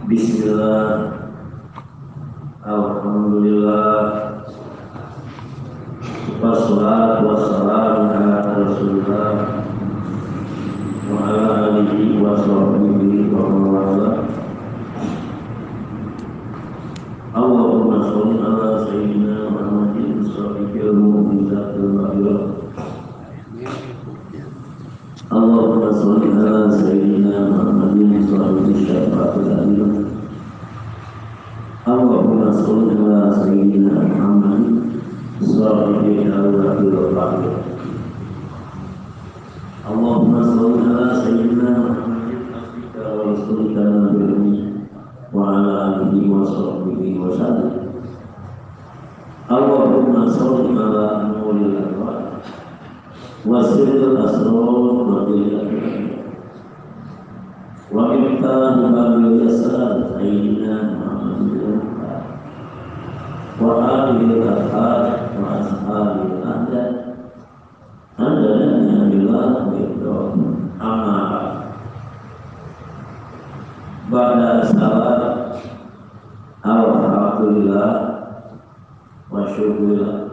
Bismillah, Alhamdulillah, wassalatu wassalamu ala Rasulillah wa ala alihi wa sahbihi wa mawala. Allahumma sholli ala sayyidina Muhammadin sahibil mu'jizatil mahirah. Allahumma sholli ala sayyidina Muhammadin sahibil syafa'atil alim. Allahumma sholli ala sayyidina Muhammadin sahibil awwalil akhir. Allahumma sholli ala sayyidina Muhammadin asrika wa rasulika nabiyyi wa ala alihi wa sahbihi wa sallam. Allahumma sholli ala nuril anwar wasirul asrar wa bilal wa miftah babil yasar sayyidina Muhammadin wa alihi al-athar wa ashabil ahdad andalanya bilal bid'ah amma ba'da salat alhamdulillah wa syukurillah.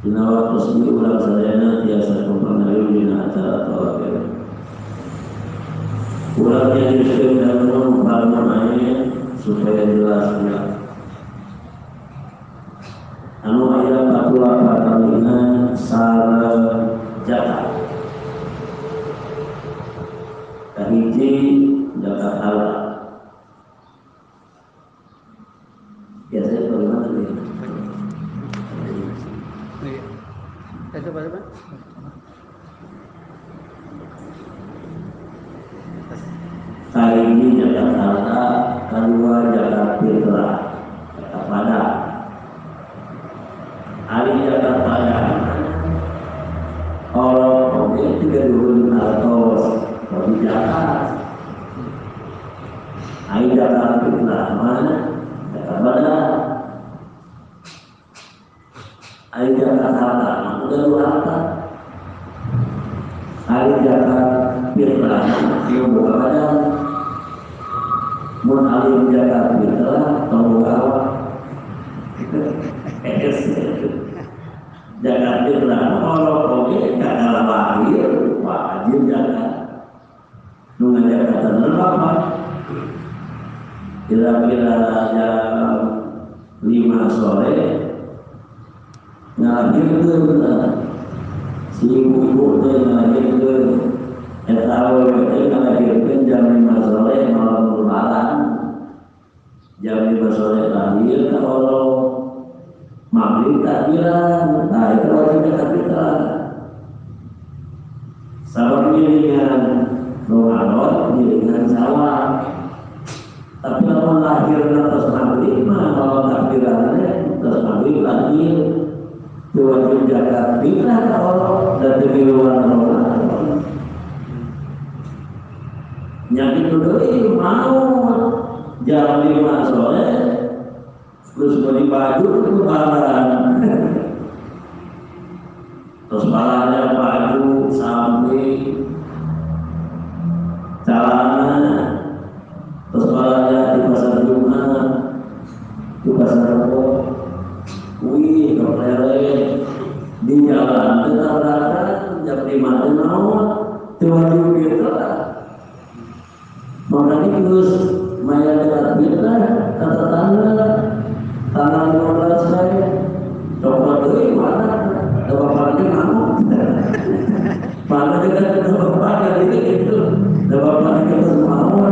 Dina waktu sendiri ulang sadayana tiasa kompanayun dina acara tawakil. Ulangnya disyukur dan mengumpulkannya supaya jelas pula. Anu ayat 48 kalina salah jakat. Kahiji jakat halal. Biasanya bagaimana nih? Itu berapa? Kali ini jagat harta, kedua jagat fitrah, jagat pada. Hari jagat pada, orang itu juga dulu hartos, bagi jagat. Hari jagat fitrah mana? Jagat pada. Hari jagat harta, udah dua harta. Hari jagat fitrah, yang buka badan. Mun alim jagat fitrah, tunggu awak. Jagat fitrah, kalau oke, jagat lahir, wajib jagat. Nunggu jagat apa? Kira-kira jam 5 sore. Ngahirkeun si ibu teh ngahirkeun eta awewe teh ngahirkeun jam 5 sore malam lebaran. Jam 5 sore lahir ka Allah. Maghrib takbiran. Nah itu wajib takbiran. Sabab gilingan Ramadan, gilingan sawah. Tapi kalau lahir atas maghrib mah kalau takbirannya atas maghrib lahir. Wajib jaga fitrah kalau dan di luar Ramadan. Yang itu dulu mau jam 5 sore terus beli baju itu lebaran. Terus balanya baju sampai celana, terus balanya di pasar Jumat, di pasar Rebo. Wih, kepeleh di jalan tetap jam 5 tahun wajib fitrah. Makanya terus maya jagat fitrah kata tanggal 15 saya coba dulu mana ada bapaknya mau mana juga ada bapaknya gitu ada bapaknya mau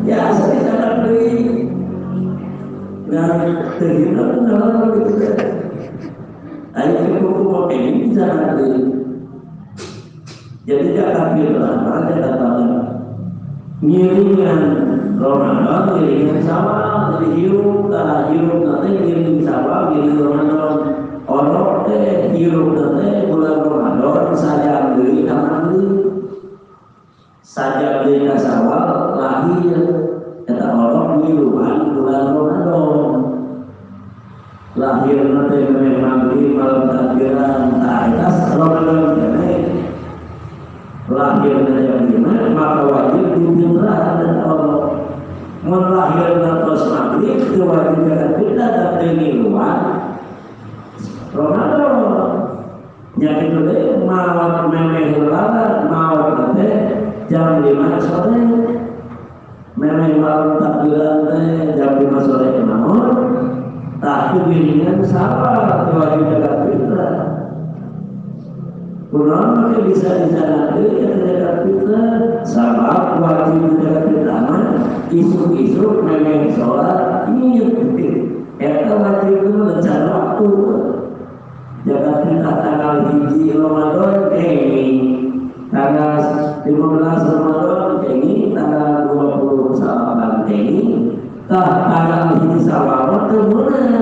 ya saya jalan beli. Nah, terhina kenal gitu kan. Ayo kita mau ini jangan beli. Jadi jagat fitrah, ada katakan ngiringan Ramadan, ngiringan sawah, jadi hirup nanti ngiring sawah, ngiring Ramadan. Orang teh hirup nanti bulan Ramadan saja beli kamar beli, saja beli sawah lahir. Kata orang hirupan bulan Ramadan. Lahir nanti memang di malam takbiran, tak Ramadan jadi lahir dari mana maka wajib difitrah dan Allah melahir terus maghrib itu wajib dengan kita dan ini luar Ramadan yang itu deh mawar memeh lala mawar nanti jam 5 sore memeh malam takbiran teh jam 5 sore namun tak kebiringan sabar wajib dengan kita kurang bisa dijalankan dengan kita sabar wajib dengan kita isu-isu memang sholat ini kita wajib itu rencana waktu jaga kita tanggal 1 Ramadan ini tanggal 15 Ramadan ini tanggal 20 Sawalan ini tanggal 1 Sawalan kemudian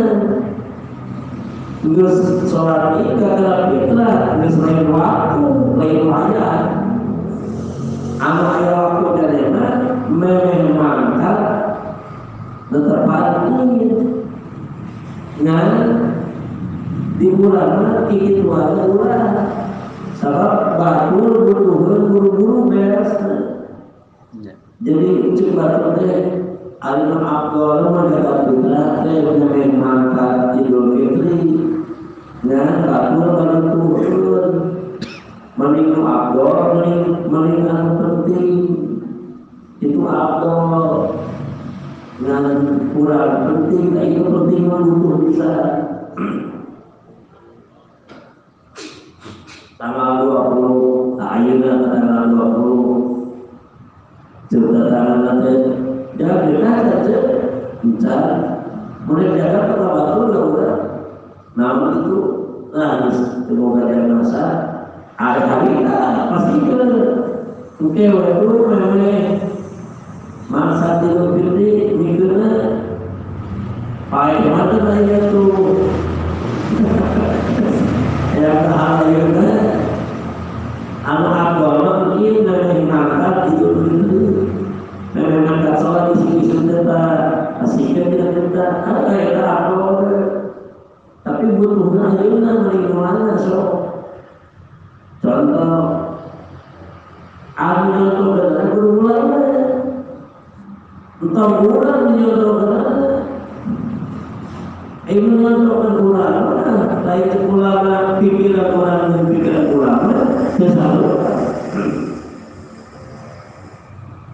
terus sholat ini kagak fitrah terus lain waktu lain wajah anak ayah waktu dari memangkat tetap ini nah di bulan ini bulan sebab batul butuh buru-buru beres jadi coba deh Alimam Abdul menjaga fitrah memangkat Idul Fitri nah batul menentukan menikah Abdul menikah penting itu Abdul dengan kurang penting itu penting untuk bisa tanggal 20 akhirnya tanggal 20 cerita tanggal nanti jangan kita saja bisa mulai jaga pertama udah namun itu semoga dia merasa hari-hari pasti oke waktu memang masa Idul Fitri mikirnya pakai mata saya tuh yang akhirnya anak agama mungkin dari mangkat Idul Fitri memang mangkat sholat di sini sudah asiknya tidak kita ada yang agama tapi butuhnya akhirnya melingkungannya contoh ada contoh dan berulang entah bulan menjodohkan ini menjodohkan ulama lain ulama pikiran orang dan pikiran ulama selalu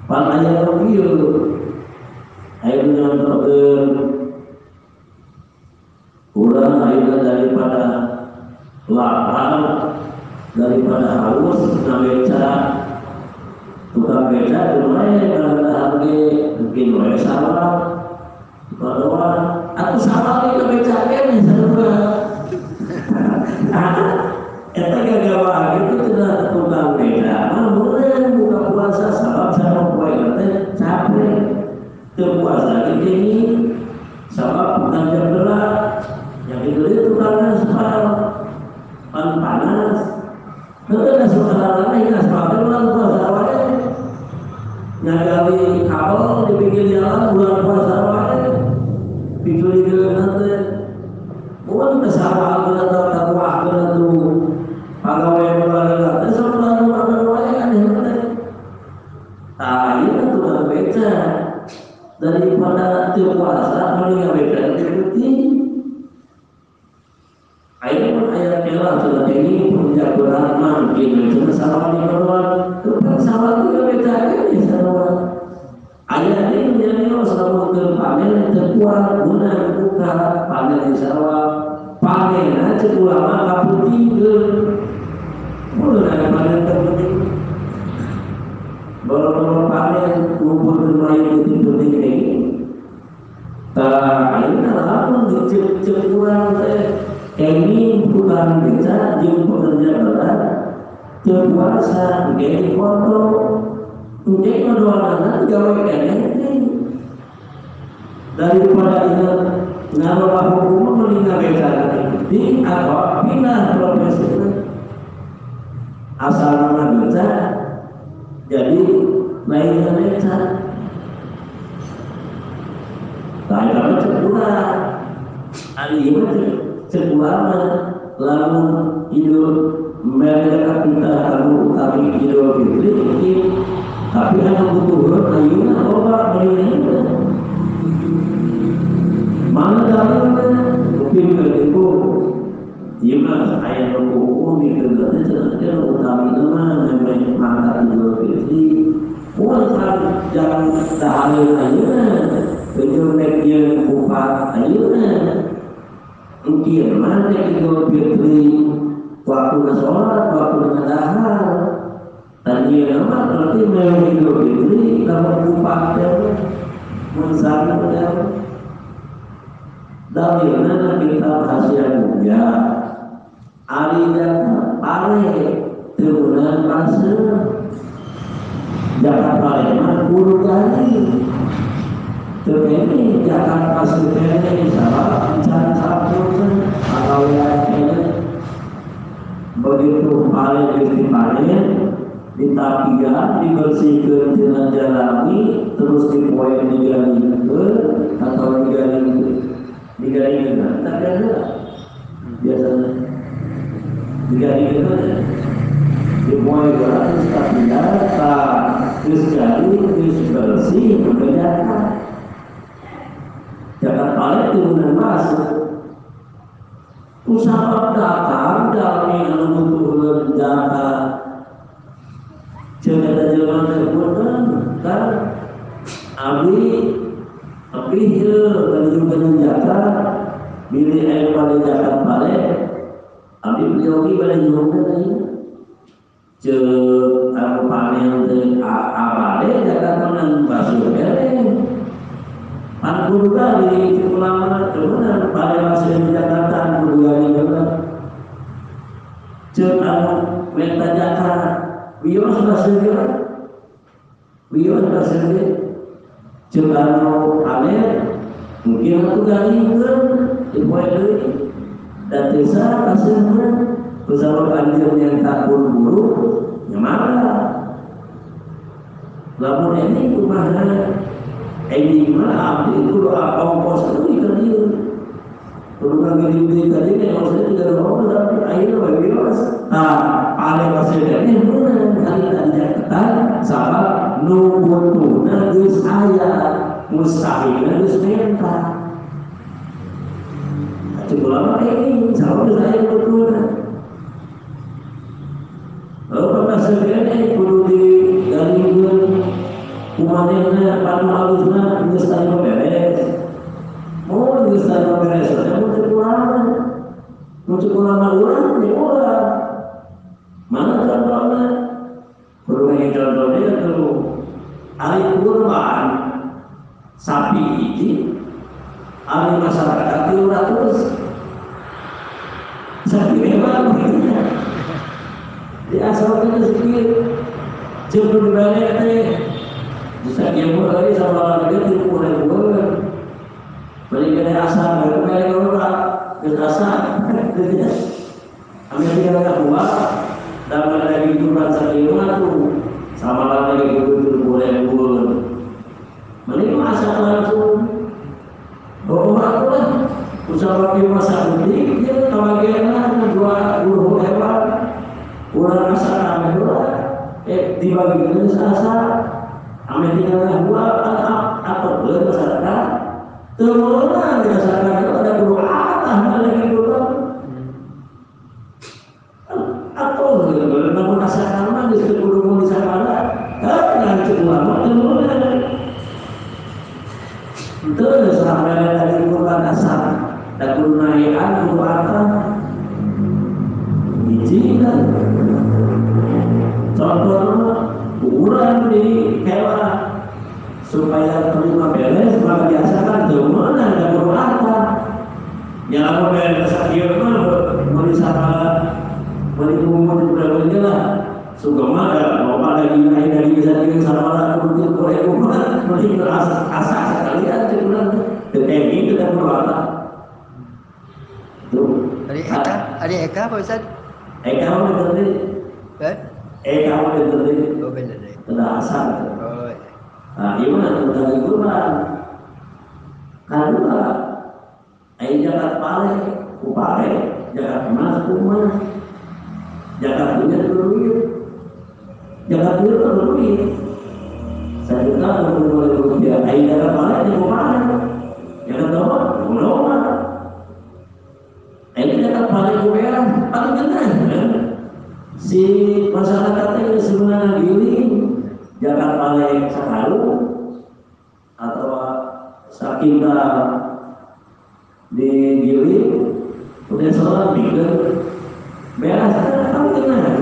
panaya review air menjodohkan ulang air daripada lapar daripada haus beca tukang beca mulai kalau harga mungkin mulai salah bahwa aku salah itu becakan sama kita gagal itu tidak tukang beca namun buka puasa sama poin capek puasa ini sebab bukan jam berat yang itu tukangnya sebab panas ada saudara lain yang sebabnya bulan puasa awalnya nyagali kapal di pinggir jalan bulan puasa awalnya pikir-pikir nanti bukan kesalahan kita tahu waktu itu pegawai mulai nanti sebelum bulan awalnya kan ini tukang beca daripada puasa mendingan beca ikuti ayat kelas sudah ini punya berat mungkin cuma salah di bawah tukang salah juga becakan di sana ayat ini menjadi selalu terpanen terkuat guna buka panen di sawah panen aja ulama kapu tiga mulai dari panen terpenting baru panen kumpul bermain itu penting ini ini adalah pun kurang ini bukan bisa jumpa pekerja berat terpuasa menjadi foto menjadi kedua-duanya jauh ini daripada ingat nama hukum meninggal beca di atau pindah profesi asal nama beca jadi lainnya beca lain apa cedera hari ini cedera lalu hidup mereka kita kalau utami Idul Fitri, tapi hanya butuh ayunan obat belinya. Mana dalamnya? Mungkin begitu. Jika saya mengukur di kerja saja utami nama memang mata Idul Fitri. Puan jangan tahan ayunan, tujuh media kupat ayunan. Mungkin mana Idul Fitri waktu sholat, waktu dahar. Dan dia nama berarti memang Idul Fitri kalau kupat dan mensari dan dalilnya kita hasil mulia. Ari dan pare turunan pasir Jakarta Palembang puluh kali terjadi Jakarta Pasir ini salah mencari sabun atau yang begitu paling ditapikan dibersihkan dengan jalani terus dipoin digali atau digali tapi ada biasanya digali dipoin terus tapikan terus gali terus bersih membedakan Jakarta Palembang turunan masuk usaha datang dalam yang membutuhkan data cerita jalan terpulang kan abdi berjumpa jaka milik air pada Jakarta Palembang abdi beliau ini pada jumpa ini aku panen abade Jakarta dengan basuh bereng 40 kali cukup lama kemudian pada masa di Jakarta 40 kali juga cepat minta Jakarta wios bahasa cepat panen mungkin aku kali ke dibuat lagi dan desa kasihnya bersama anjir yang tak buru-buru yang marah lamun ini kumahnya ini mana abdi itu ongkos itu ikan dia perlu ngirim tadi kan maksudnya tidak ada orang tapi akhirnya bagi mas paling maksudnya ini benar kali tadi Jakarta sama nunggu nangis saya mustahil nangis minta cukup lama ini sama saya betul maksudnya ini perlu digalingkan umatnya panu halusnya ingin beres mau ingin beres saya mau cukup lama orang ya orang mana contohnya perlu ingin contohnya itu hari kurban sapi ini hari masyarakat itu terus sapi memang di asalnya sedikit jemput banyak bisa dia mulai sama dia tidak mulai buat balik ke asal mulai orang ke asal kami tidak buat dan ada itu rasa lingkungan tu sama lagi itu mulai buat balik asal langsung bawa aku lah usaha di masa ini dia tawagiannya dua guru hewan kurang asal kami dibagi jenis asal kami tinggalnya buat atau boleh masyarakat terulang di masyarakat itu ada guru atas lagi guru atau boleh namun masyarakat mana di situ guru di sana yang cukup lama terulang terus sampai dari guru asal dan guru naikan guru atas izinkan contohnya ukuran di hewan supaya terima beres maka biasakan gimana ada berata yang aku beres sakit mah menisapa menikumun berbagai lah sugama ada mau pada gimana dari bisa dengan sama aku untuk boleh kumpulan mesti asa sekalian cuman DPI itu dan berata tuh Adik Eka Pak Ustaz? Eka apa tadi? Eka apa tadi? Oh benar deh. Tidak asal. Oh. Nah, gimana tentang ikuran? Kedua, Jakarta Palembang, Upare, Jakarta Mas, Kumah. Jaga punya duit, jaga duit. Saya juga mulai rupiah. Ayo jaga balik di mana? Jaga doa, doa. Ayo jaga balik rupiah, paling benar. Si masyarakatnya sebenarnya gini, jaga balik sekalu atau sakinda di gili, udah sholat bikin. Beres kan tengah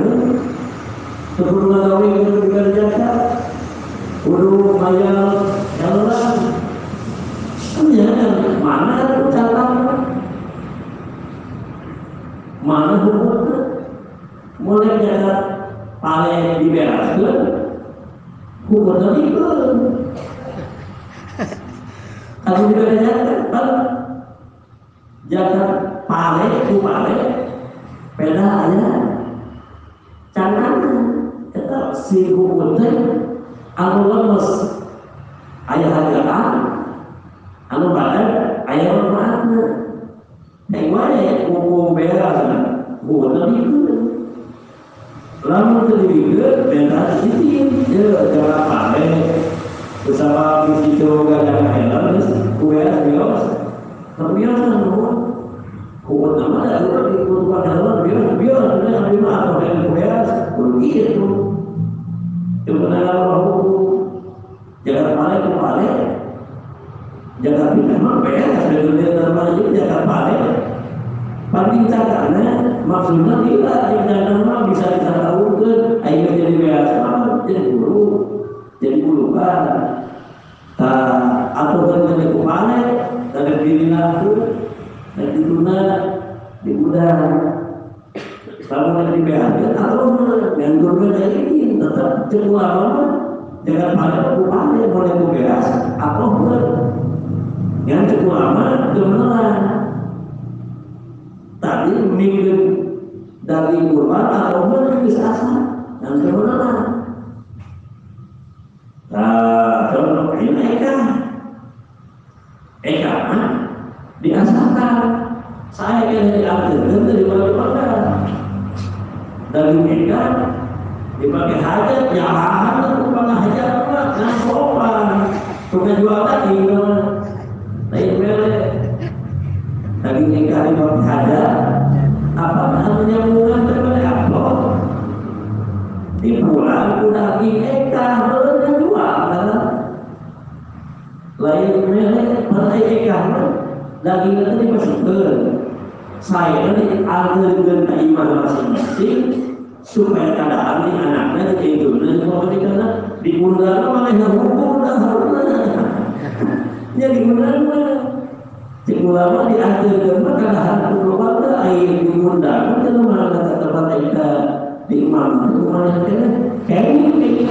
sebelum gawe dikerjakan udah bayar jalan mana catatan mana hukumnya mulai jaga paling dibereskan hukumnya itu kalau dikerjakan jaga paling beda aja jangan kita si hukumnya anu lemes ayah hargaan anu badan ayah hormatnya wae hukum beres hukum itu lamun terlibat beda sedikit ya jangan pakai bersama visi coba jangan heran beres terbiasa hukum nama ada ikut pada biar dengan lima atau dengan beres begitu sebenarnya hukum jaga paling jaga pindah beres dengan nama itu jaga paling cakapnya maksudnya tidak jangan bisa dicatatkan ayo jadi beres jadi guru kan atau jadi paling dari diri aku dan dituna di udara kalau yang dibehagiakan atau yang berbeda ini tetap cemulah jangan pada upaya boleh beres atau yang cukup lama kebenaran tadi minggu dari kurban atau bisa asal yang kebenaran contoh ini Eka diasalkan saya yang diambil dari mana dari mereka dipakai hajat ya hajat bukan hajat nah sopan bukan jual lagi lain beli lagi mereka dipakai hajat apa namanya bulan terkait upload di bulan udah mereka belum jual lain beli pada mereka lagi nanti dimasukkan saya nanti alirkan iman masing-masing supaya keadaan ini anaknya itu dan kalau karena diundang malah yang hukum dah harusnya jadi benar cik ulama dialirkan keadaan global dah air diundang itu malah kata tempat kita di imam itu malah kayak gitu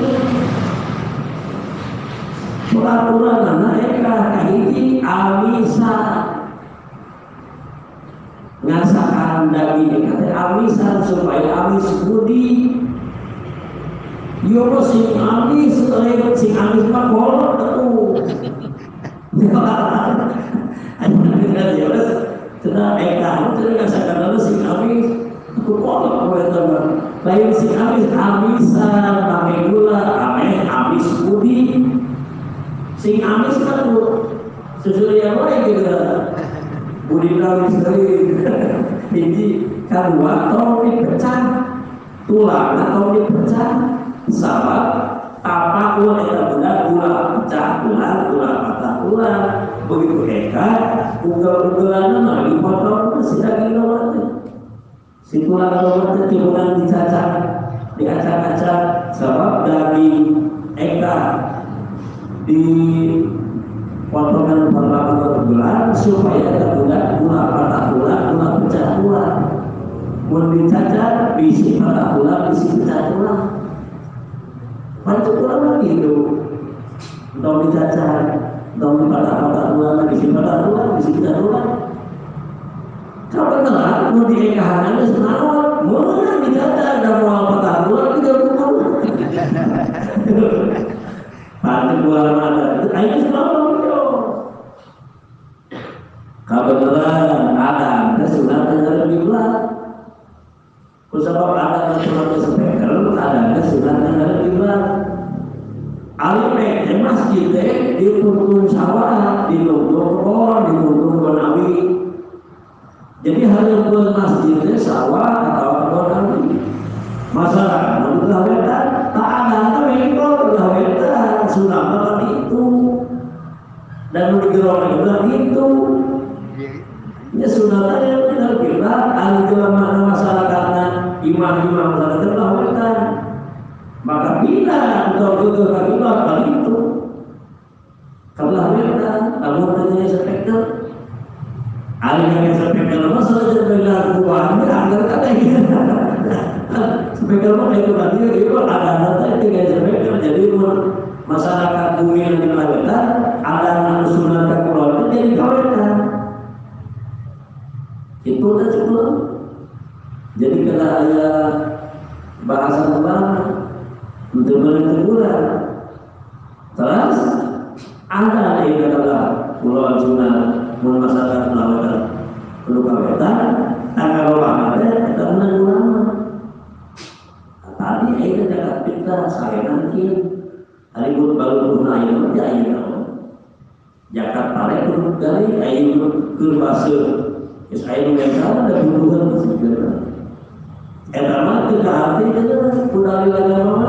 peraturan anak kahiji amisa ngasakan daging kata amisan supaya amis budi yo sing amis sing amis mah kolot tuh ada ya wes sudah eka itu ngasakan sing amis aku kolot kowe teman lain sing amis amisan pakai gula amis budi sing amis kan sesuatu yang lain juga budi kami sering ini kedua atau dipecah tulang atau dipecah sabab apa gula itu benar gula pecah tulang patah tulang begitu eka ugal-ugalan lagi potong sudah gila si tulang lompat itu bukan dicacak diacak-acak sebab daging eka di potongan perlakuan bulan supaya terbuat gula patah tulang, gula pecah tulang. Mau dicacat, bisi patah tulang, bisi pecah tulang. Macam tulang lagi itu. Dong dicacat, dong patah tulang, bisi patah tulang, bisi pecah tulang. Kalau benar, mau diekahannya senawan, mau dicacat dan mau patah tulang, tidak tulang. Pasti gula mana? Itu selalu. Kebetulan ada kesunatan dari bulan Kusabab ada sunat sepekel, ada sunat yang kiblat. Alih masjid di Puntung Sawah, di Puntung Kebon, di Puntung Bonawi. Jadi hanya ke masjidnya sawah atau kebon nabi. Masalah menurut wetan tak ada tapi kalau wetan sunat itu dan menurut itu. Ya sunatnya benar kita adalah mana masyarakatnya imam-imam masyarakat lakukan maka bila atau ke kita kali itu kalau kita kamu tanya spekter alihnya spekter masalah jadi kuat agar kata ini spekter mana itu nanti itu ada tiga spekter jadi masyarakat bumi yang dilakukan ada sunat keluarga jadi kawasan itu udah cukup. Jadi kalau ada bahasa ulama untuk menentukan, terus ada yang adalah pulau sunat masyarakat melakukan perlu kawetan, tanggal ulama ada kita menentukan. Tadi itu dekat kita saya nanti hari baru guna yang berjaya. Jakarta itu dari ayu ke Basel. Saya mengenal ada hubungan sebenarnya. Etama tidak arti itu udah lagi mana?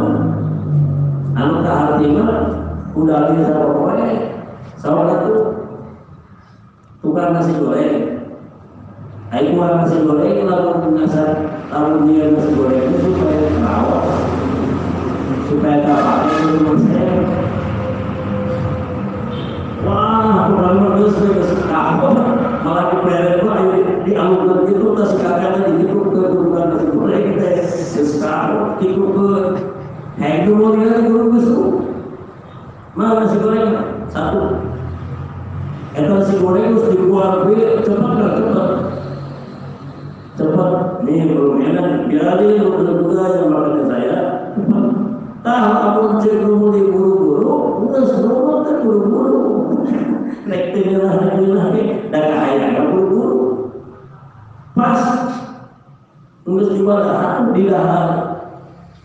Anu tak arti mah udah lagi sama pokoknya. Soalnya itu tukang nasi goreng. Ayo nasi goreng lalu mengasah lalu dia nasi goreng itu supaya terawat, supaya tak itu saya. Wah, aku lalu terus malah dipelek di alur itu tas kakaknya di itu ke turunan nasi goreng kita sekarang itu ke hengdul dia guru besar mana nasi goreng satu itu nasi goreng harus dibuat cepat nih belum enak biarin udah yang makan saya tahu aku cek dulu di buru-buru udah semua kan buru-buru naik lagi dah kaya buru-buru pas nulis di bawah di dalam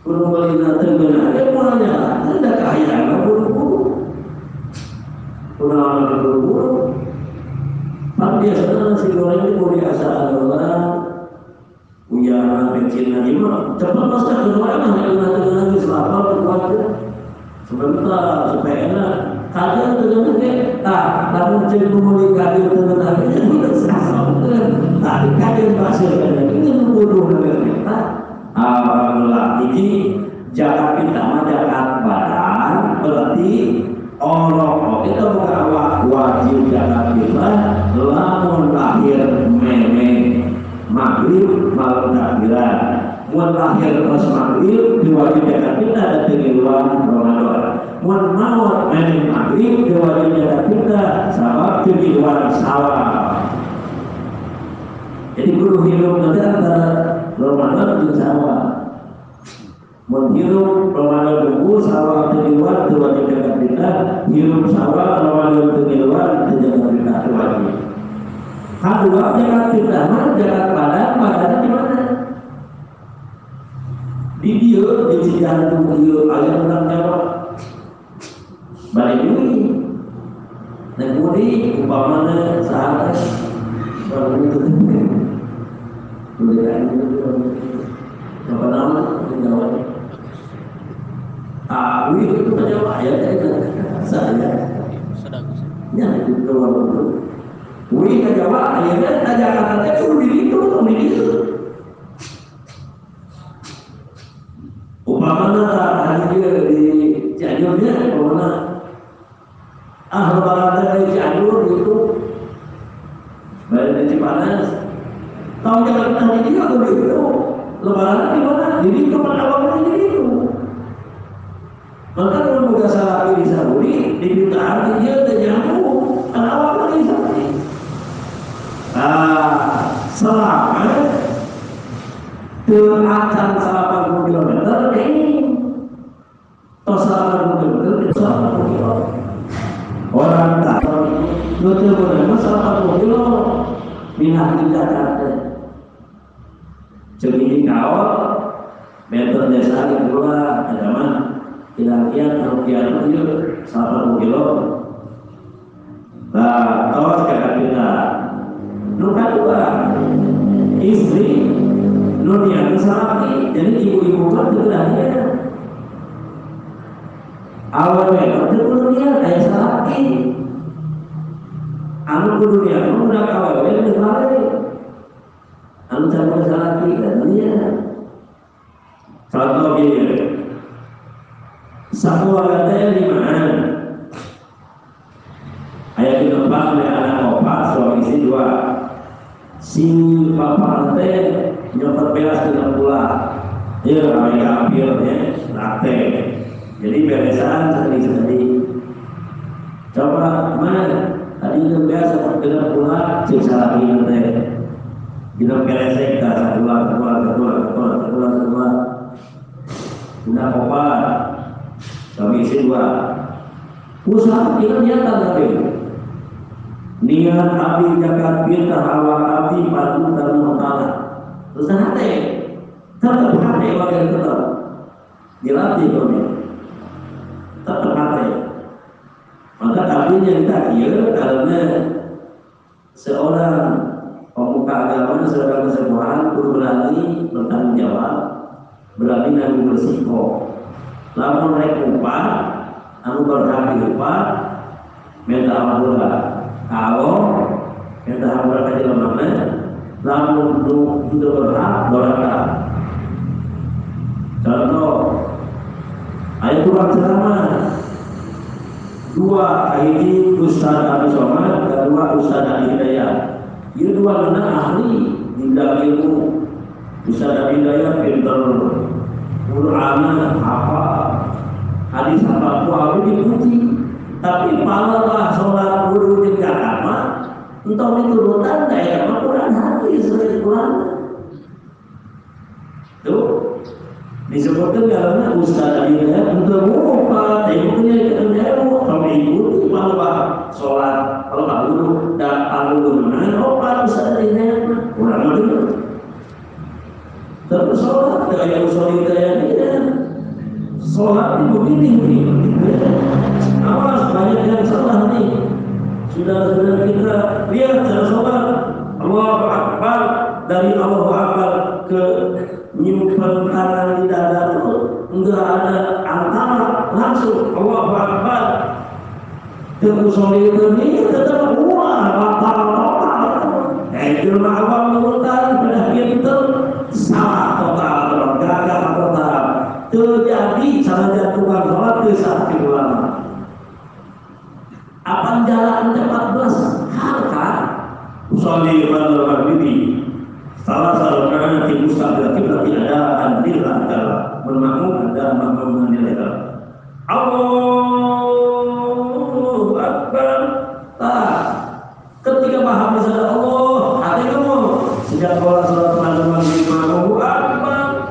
kurung balina tenggelam dia mulanya dah kaya buru-buru kurang buru-buru pak biasanya nasi goreng itu biasa adalah uyaran kecil nanti mah cepat pasti keluar mah nanti selapa keluar sebentar supaya enak kajian terjadi ke namun cek memulai kajian terjadi tidak sama tapi kajian pasir ini membunuh mereka alhamdulillah ini jarak kita jarak badan berarti orang kita mengawak wajib jarak kita lamun lahir memang maghrib malam takbiran mun lahir pas maghrib diwajib jarak kita ada kegiluan Ramadan mun maut main maghrib diwajib jarak kita sama kegiluan sawah jadi guru hidup nanti antara Ramadan dan sawah mun hidup Ramadan tunggu sawah kegiluan diwajib jarak kita hidup sawah Ramadan kegiluan jarak kita wajib kedua jarak kita jarak badannya di mana? Di dia di jantung dia ayat orang Jawa balik dulu dan kemudian umpamanya saat baru itu boleh apa nama Jawa itu Jawa ayat saya yang itu keluar dulu wih ke Jawa, akhirnya aja katanya suruh di itu. Umpamanya hari dia di Cianjurnya, umpamanya lebaran dari Cianjur itu, balik dari Cipanas. Tahu jangan nanti dia aku di itu, lebaran di mana? Di itu awalnya di itu. Maka kalau bukan salah di Saudi, di jutaan dia terjangkau, kan awalnya di Saudi. Selama akan 80 km ini atau 80 km itu 80 km orang tak betul-betul 80 km minat di Jakarta jadi awal meter desa di pula zaman kira-kira rupiah itu 1 kilo. Nah, tos kakak kita nuka dua istri dunia kesalahan, jadi ibu-ibu kan keberanian awalnya itu dunia kayak salaki anu dunia anu udah awalnya itu balik anu campur salaki dan dunia contoh gini satu warga di mana ayat di tempat oleh anak opat suami istri 2 si bapak teh nyopot belas dengan pula ya mereka ambilnya latte jadi beresan sekali-sekali coba mana tadi itu biasa dengan pula sisa lagi nanti kita beresek kita kedua udah opat suami istri 2 usaha kita nyata tapi niat abdi jagat pintar awak abdi padu dan mutala terus hati tetap hati bagian tetap dilatih kami tetap hati maka abdinya kita kira karena seorang pemuka agama seorang kesembuhan berani bertanggung jawab berani nanggung bersiko lalu naik upah anu berhak upah minta ampun kalau kita hamil kaji lemahnya lalu sudah berhak berhak contoh ayat Tuhan ceramah 2 ini Ustaz Abi Somad kedua Ustaz Abi Hidayat ini 2 benar ahli di bidang ilmu Ustaz Abi Hidayat pintar Quran apa hadis apa ahli dipuji tapi malah sholat guru di agama entah diturutan daya Quran hadis dari Quran tuh disebutkan karena Ustaz Abidaya untuk muka ibunya kita kalau ibu malah sholat kalau tak guru dan guru mana opat Ustaz Abidaya kurang lebih terus sholat daya Ustaz Abidaya sholat ibu ini awas banyak yang salah nih sudah kita lihat cara sholat Allahu Akbar dari Allahu Akbar ke menyimpan tangan di dada itu enggak ada antara langsung Allahu Akbar ke musolli ini tetap total ilmu awal menurutkan sudah pintar salah total gagal total terjadi cara jatuhkan sholat ke saat ulama apa jalan 14 harga usolli pada berdiri salah karena di mustaqil kita tidak ada andil antara bermakmum ada makmum andil Allahu Akbar ketika paham misalnya Allah hati kamu sejak sholat malam Allahu Akbar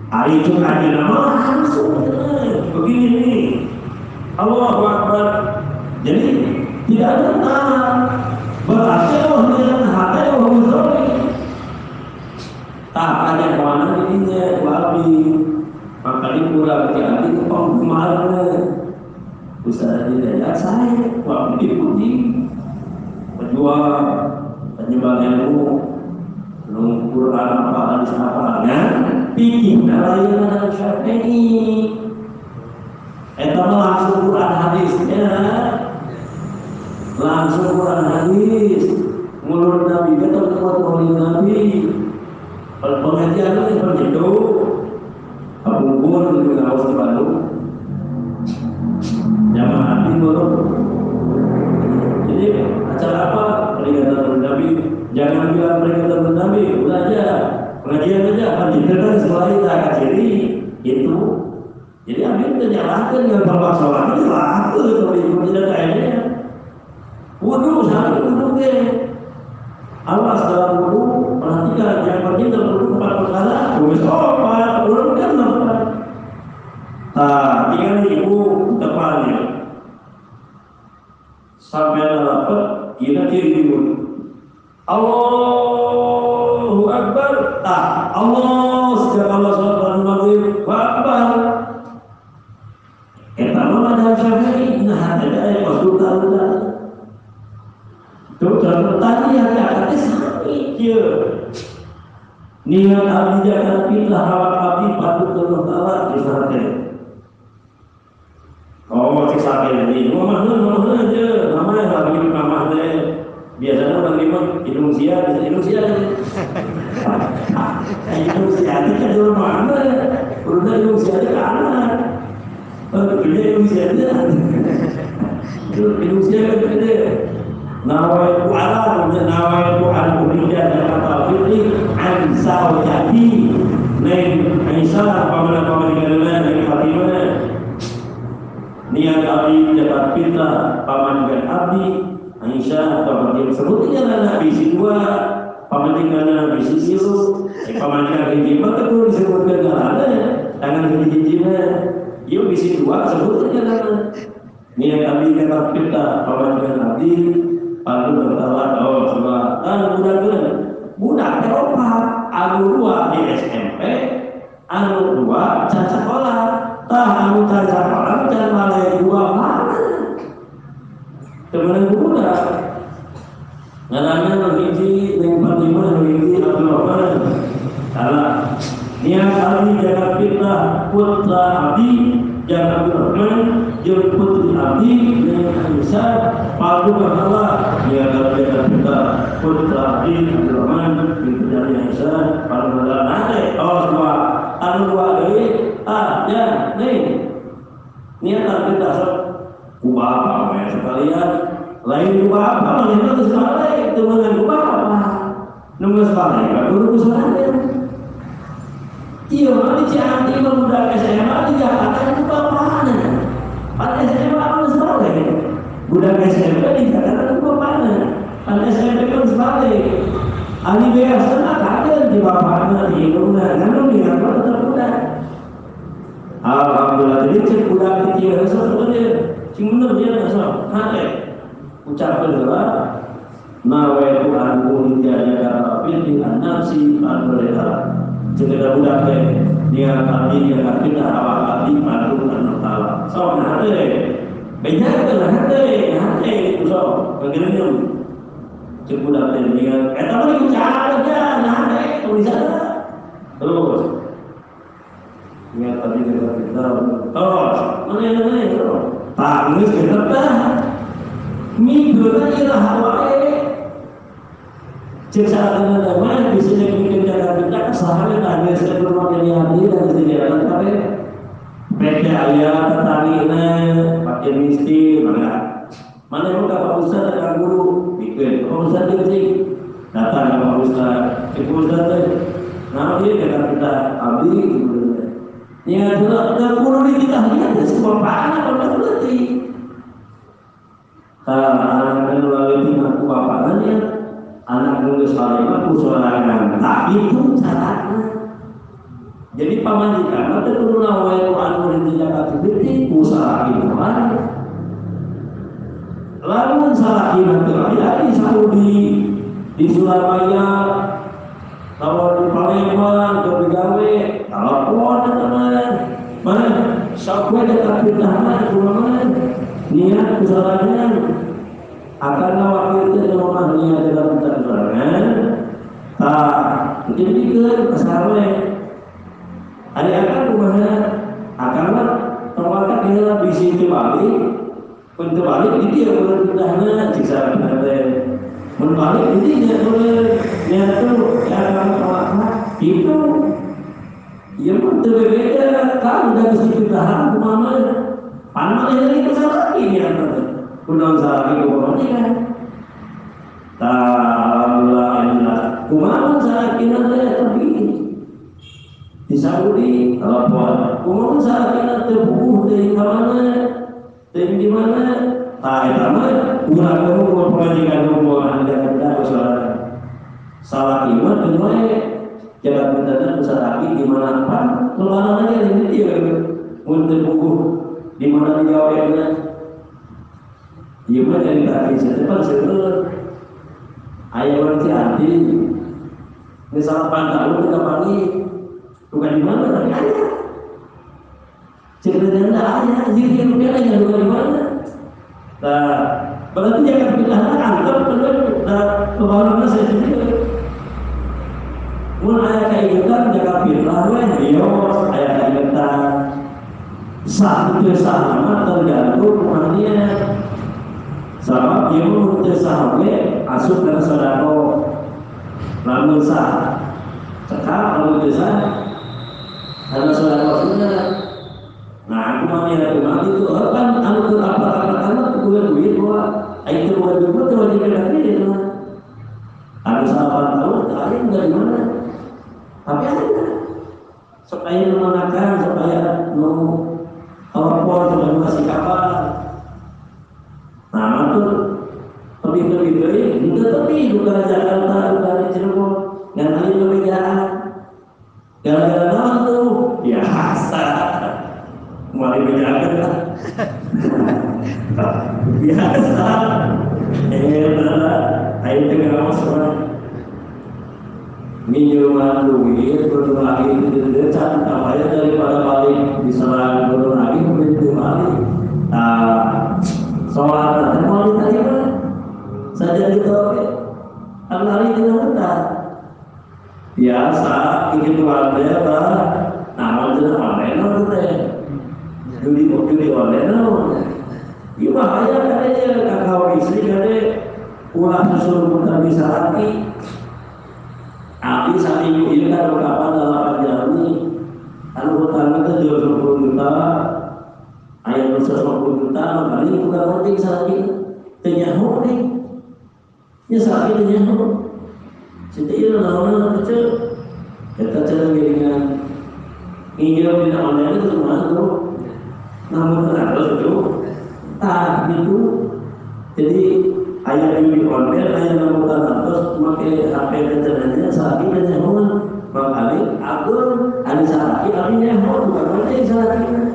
hari itu kaji nama langsung begini nih Allahu Akbar jadi tidak ada tahan berarti Allah dengan hati Allah musolli tahannya kemana ininya wabi maka dikurang hati itu penggemarnya Ustaz Hidayat saya wabi dipuji pejuang penyebar ilmu Quran apa hadis apa bikin layanan dan Syafi'i eta langsung Quran hadisnya langsung Quran hadis mulut Nabi kita tempat mulut Nabi pengajian itu seperti itu kabungkur itu harus dibantu jamaah timur jadi acara apa peringatan Nabi jangan bilang peringatan Nabi udah aja pengajian aja pendidikan setelah kita kaciri itu jadi ambil menyalahkan dengan bapak sholat itu laku kalau ibu tidak kayaknya wudhu sampai wudhu ke awas dalam wudhu perhatikan yang penting dalam wudhu 4 perkara wudhu kan 4 tinggal ibu depannya sampai dapat kita kiri dulu Allahu Akbar. Allah sejak Allah sholat maghrib Akbar. Kita mana Syafi'i nah ada waktu tahu dah. Tu kalau tadi yang ada sami je. Niat abdi jangan pilih awak abdi patut Allah Taala disahkan. Oh cik sakit ni, mamah je, mamah lagi mamah deh. Biasanya orang lima Indonesia, Indonesia itu kan di mana? Urusan Indonesia di kanan. Kerja Indonesia Indonesia kan kerja. Nawaitu ala, nawaitu al-Muhijjah dan al-Fitri Ansau jadi Neng Aisyah paman-paman dikatakan Neng Fatimah niat abdi dapat fitnah paman dengan abdi Aisyah paman dia sebutnya Nabi bisi dua paman dengan bisi siu paman dengan hiji maka itu disebutkan ada tangan hiji-hijinya dia bisi dua sebutnya niat abdi dapat fitnah paman dengan abdi lalu bertawa sebab budak Eropa anu dua di SMP anu dua can sekolah anu can sekolah can malai dua mana teman budak ngarana hiji yang Fatimah hiji Abdul Rahman salah niat abdi jaga fitnah putra abdi jaga Abdul Rahman jeung putri abdi dengan Aisyah padu bahwa dia jaga fitnah putra abdi Abdul Rahman binti Aisyah padu bahwa nanti dua anu dua deui ya nih niat abdi dasar kubah apa sekalian lain kubah apa lain itu sekali teman kubah apa nunggu sekali guru kusarannya iya mah di Cianti budak SMA di Jakarta itu mana pada SMA kan sebalik budak SMP di Jakarta itu mana pada SMP kan sebalik ahli biasa nak kaget di bapaknya di ibunya kan di apa tetap budak alhamdulillah jadi cek budak kecil sebenarnya cuma dia nasab kaget ucapkan adalah nawaitu an ulijaya karapin dengan nafsi al-berita jika budak dia tadi dia kita awal tadi padu dan taala so hati benar hati so bagaimana cek budak dia kita boleh bicara aja hati tulisan terus dia tadi kita terus mana tangis kita minggu tadi lah awalnya cek saat ini nama di sini mungkin cara kita kesalahan tadi sebelum menjadi hati dan sediakan tapi beda ayat tetangina pakai misti mana yang Pak Ustaz dan guru bikin Pak Ustaz dia datang ke Pak Ustaz Pak Ustaz nama dia dengan kita abdi ya sudah guru di kita lihat semua panah kalau berarti anak melalui aku bapakannya anak nulis kalimat usulangan tapi itu caranya jadi pamajikan itu turun awal anu di Jakarta itu usaha iman lalu salah iman terjadi di Surabaya kalau di Palembang ke Begawe telepon teman mana sampai dekat fitnah mana niat kesalahannya akan wakilnya rumahnya dalam perjalanan jadi ke kesalahan hari akan rumahnya akan terwakat dia di sini balik untuk balik ini dia berpindahnya jika ada berbalik ini dia boleh niat itu akan terwakat itu yang berbeda kalau dari situ tahan kemana panas ini kesalahan ini yang undang sahabat kemudian kan alhamdulillah kumaha sahabat kita tapi di Saudi telepon kumaha sahabat kita terbunuh dari mana tak sama kurang kamu pengajian hubungan anda kita saudara salah iman kedua jaga kita besar hati di mana apa keluaran aja ini dia untuk buku di mana dijawabnya dia mah dari tadi sedepan sebelah ayah orang Cianti Misalnya Pandalu kita pagi bukan di mana tapi ada. Ceritanya ada, jadi rupiah aja bukan di mana. Nah, berarti jangan kita anggap benar. Nah, pembangunan saya sendiri. Mulai keingetan jaga firlah, yo, ayat keingetan. Sah itu sah nama tergantung rumahnya. Sebab dia menurut sah asup dan sodako. Lalu sah, cekap lalu sah, karena sodako sudah. Nah, aku mau lihat itu kan anu ke apa bukan duit bahwa itu bukan duit kalau dikatakan itu. Ada 8 tahun tadi dari mana? Tapi ada supaya memenangkan, supaya mau telepon, supaya kasih kabar. Nah, itu lebih tapi bukan Jakarta, bukan Cirebon, dan kali perbedaan. Gara-gara nama tuh biasa, mulai berjalan lah. Biasa, ayo tengah masuk. Minuman duit belum lagi dekat namanya daripada balik diserang belum lagi begitu balik. Sholat dan mau tadi mana saja itu lari di hutan biasa ingin keluarga bah nama jelas online teh judi online ini bahaya katanya kakak istri katanya ulah susul mudah bisa lagi. Tapi saat ibu ini kan berkapan dalam jami kalau utang itu 20 juta ayat 150 juta makanya bukan penting saat ini ternyahuk nih ya saat ini ternyahuk setiap orang kecil kita cara dengan ingin tidak online itu semua itu namun harus itu tak itu jadi ayat ini online ayat nomor 100 pakai HP rencananya saat ini ternyahuk makanya aku ada saat ini ternyahuk bukan penting saat ini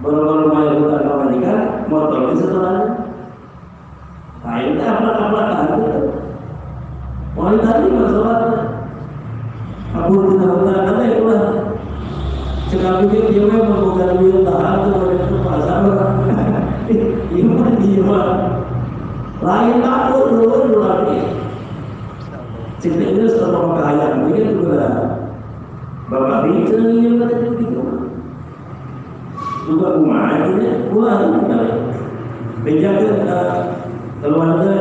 baru-baru bayar hutang kembalikan motor ini setelahnya. Nah ini apa-apa itu. Mulai tadi masalahnya. Aku tidak hutang ada itulah. Sekali dia membuka duit tahan itu pasar. Ini pun dia. Lain aku dulu lagi. Cerita ini setelah kekayaan begitu lah. Bapak ini yang ada di rumah. Juga rumah ini pulang menjaga keluarga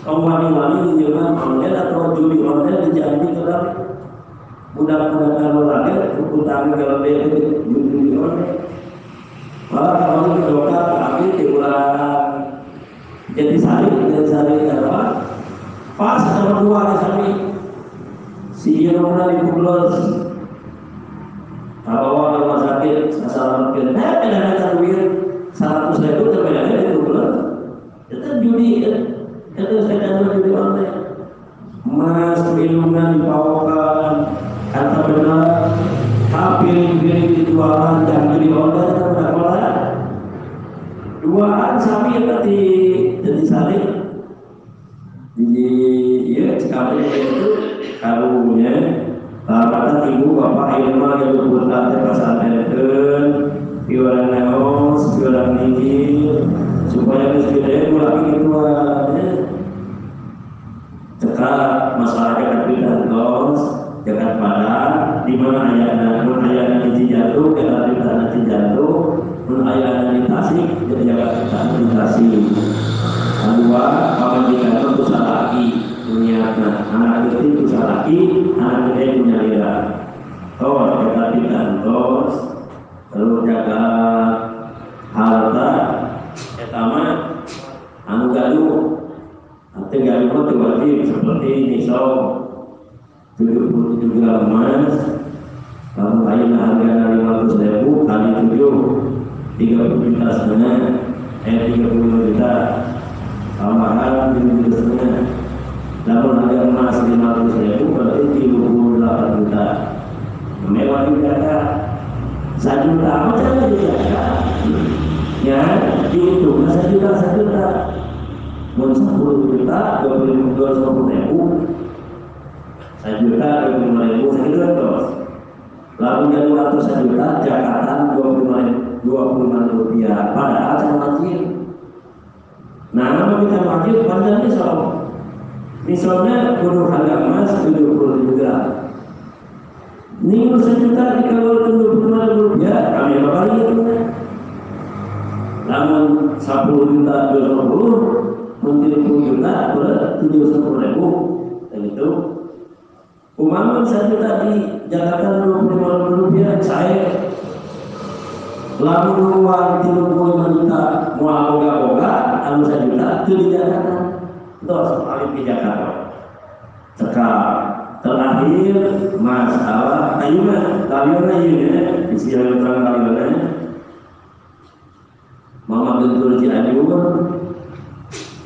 kaum wanita di zaman online atau judi online dijanji dalam budak-budak kalau lagi utang kalau dia judi online malah kalau dokter tapi diulang jadi sari apa pas sama dua sari si orang di pulau kalau rumah sakit asal mungkin, ada duit 100.000 terbedaannya itu bulan, itu judi itu saya judi online, emas minuman dibawakan, kata benar, tapi dijualan dan judi online itu berapa? Duaan sapi yang tadi jadi saling, ya sekali itu kalungnya. Kata ibu bapak ilmu yang berbuat pasal teken, jualan neos, jualan mikir, supaya misalnya mulai itu cekap masyarakat dan los, dekat Padang, di mana ayahnya di Jatuh, dekat di tanah Jatuh, ayahnya di Tasik, jadi jaga di Tasik. Kedua, kalau di kantor itu lagi. Niatnya anak itu bisa lagi, anak itu punya lidah. Oh, kita di kantor, lalu jaga harta, pertama, anu gaduh, nanti gaduh itu wajib seperti ini so, 77 gram emas, lalu kain harga 500.000 kali 7, 30 juta setengah, 30 juta, tambahan 7 juta setengah. Lalu harga emas 500.000 berarti 38 juta. Mewah dijaga 1 juta macam dijaga. Ya, dihitung 1 juta 1 juta. 10 juta 20.000 1.000.000 25.000 segitu terus. Lalu jadi 100 juta Jakarta 25.000 rupiah. Padahal saya wajib. Nah, kalau kita wajib panjangnya soal. Misalnya kudu harga emas 70 juta. Ini 1 juta dikawal 25.000 rupiah, kami bakal itu. Namun 10 juta 20 mungkin 10 juta boleh 70.000 dan itu umpama 1 juta di Jakarta 25.000 rupiah saya lalu uang 35 juta mau boga anu 1 juta itu di Jakarta terus paling di Jakarta sekarang terakhir masalah ayunan ayunan istilah orang ayunan Mama Bentul Cianjur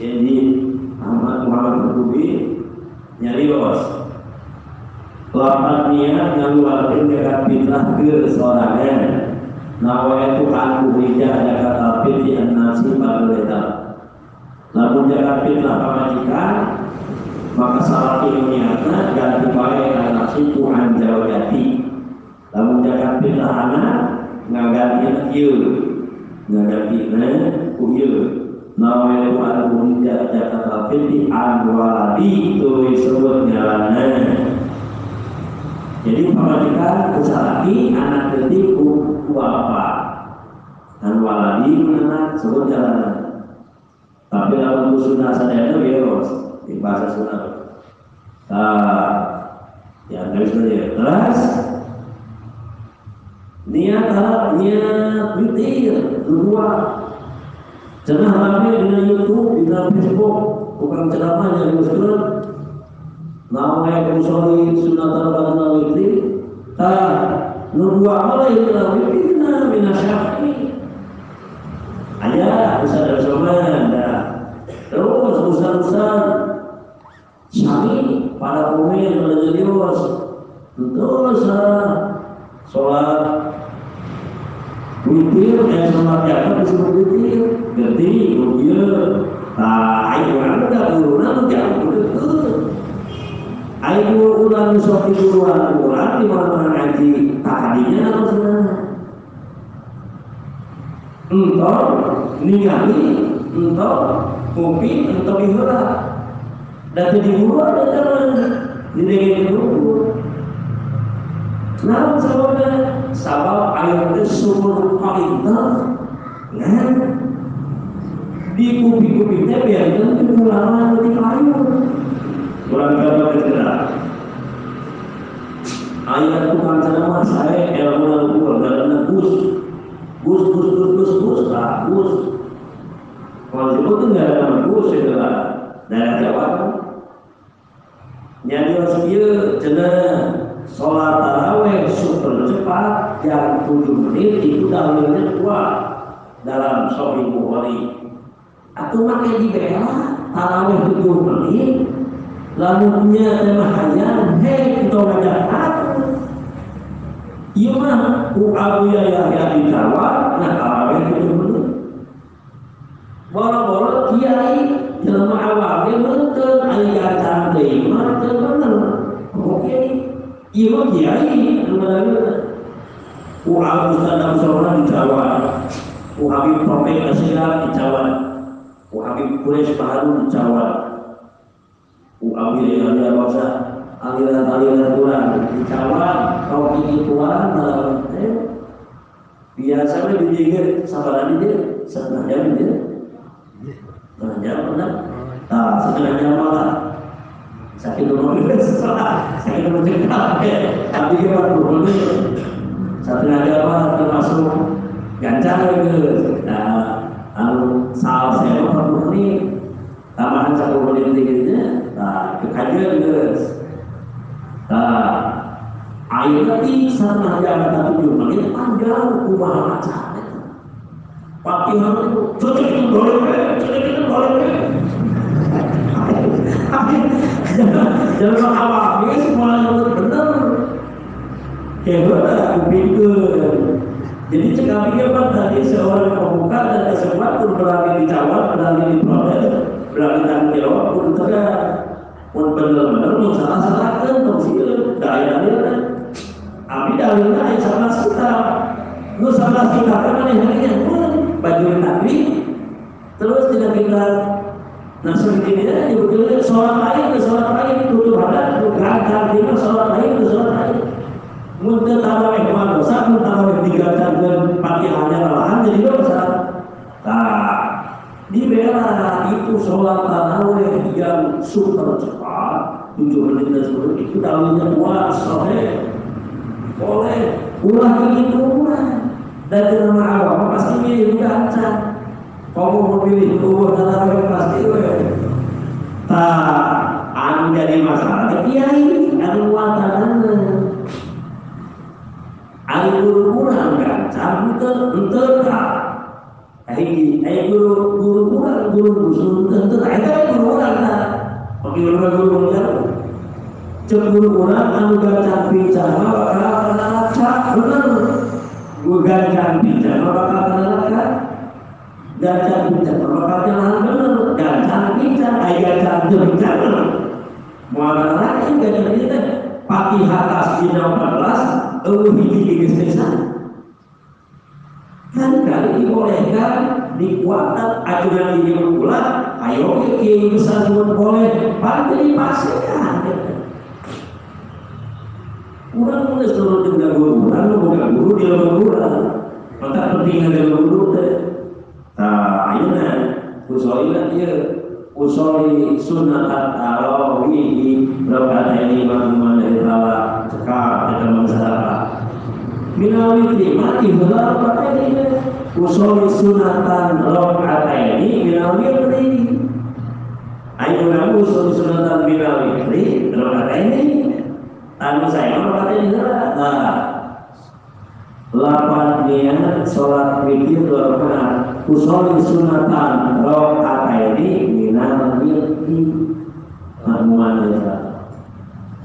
jadi Muhammad Kubi nyari bos lapan niat ngaluarin jagat fitnah ke sorangan nawa itu aku hijah jagat alfit di nasi pada letak lalu jagat fitnah pamajikan maka salah niatnya ganti baik nasi Tuhan Jawa Jati lalu jagat fitnah anak ngaganti kieu ngagantina kuieu nawa itu aku hijah jagat alfit di anwaladi itu disebut nyalana. Jadi pamajikan usaha lagi anak detik apa dan waladi anak sebut jalanan. Tapi kalau sunnah sadar itu ya di bahasa sunnah. Ya dari saja. Terus niat witir dua. Cenah rame di YouTube, di Facebook, bukan ceramah yang muslim. Namanya musoli sunatan badal witri nudua alai ila witrina minasyafi ayah besar bersama terus besar syami pada umumnya menjadios terus sholat witir sholat jaga disebut witir ganti rupiah ayo ada urunan jauh betul ayo ulang soal Quran di mana ngaji tadinya apa sebenarnya? Entah ningali, entah kopi, entah bihura. Dan jadi guru ada jalan di negeri guru. Nah, sabab ayat itu sumur paling nah di kopi-kopinya biarkan itu ulama lebih kayu. Kurang gambar tidak. Ayat tukang ceramah saya ilmu lalu dalam gus. Kalau disebut itu nggak ada nama gus itu lah. Daerah Jawa. Nyari wasir cenah sholat taraweh super cepat yang 7 menit itu dalilnya kuat dalam Sahih Bukhari. Atau makai di bela taraweh 7 menit. Lalu punya tema hayan, kita ngajak aku. Iya mah, Abu Yahya dijawab, nah tarawih itu betul. Bola-bola kiai, jelma awalnya betul, ayat cantik, betul betul. Oke, iya mah kiai, benar-benar. Abu Sadam Sora dijawab, Habib Prophet Nasirah dijawab, Habib Quraisy Baharu dijawab. Aliran bangsa, aliran Quran dijawab kau ingin Quran dalam biasanya dipikir sabar dia setengah jam dia setengah jam benar setengah jam malah sakit dulu sakit dulu tapi dia 40 menit setengah jam termasuk gancang gitu salah saya 40 menit tambahan 1 menit tingginya kekajian guys. Ayat ini setengah jam 7 menit panjang kumaha macam. Fatihah itu cocok itu boleh. Jangan awal ini semua benar. Hebat aku pikir. Jadi cekap pikir tadi seorang pembuka dan sesuatu berlari dijawab, berlari diprotes, berlari tanggung jawab, pun tegak. Pun bener-bener mau salah-salahkan tongsikan daya-daya tapi dalilnya sama kita lu sama kita kan yang baju nabi terus tidak kita nah seperti ini dibuktikan sholat lain tutup badan gantar lima sholat lain muntah tarawih kemana dosa muntah tarawih digantar dengan patihannya malahan jadi dosa nah dibela itu sholat tarawih yang super cepat 7 menit dan 10 itu dalilnya kuat sahih boleh ulah begitu dari nama Allah pasti milih baca kamu memilih umur tarawih pasti anu jadi masalah kiai anu watanana anu guru-guruan baca enter ai guru-guruan guru enter eta guru-guruan pakai guru-guruan cemburu orang anu gancang bicara bakal neraka bener gue gancang bicara bakal neraka gancang bicara bakal jalan bener gancang bicara mau neraka yang gancang bicara pati atas bina 14 hiji gesesan kan kali dibolehkan dikuatkan ajudan ini berulang ayo kiai besar boleh pantai pastikan kurang mulai seluruh dengan guru, lalu bukan guru dia guru, maka pentingnya dia guru deh. Nah, akhirnya usulilah dia usuli sunnah tarawih di rakaat ini mana dari bawah cekak kita masyarakat. Minawi mati benar rakaat ini usuli sunnatan rakaat ini minawi ini. Ayo kamu usuli sunnatan minawi rakaat ini. Anu saya katanya lapan niat sholat witir 2 rakaat usul sunatan rakaat ini minal wirdi manuman ya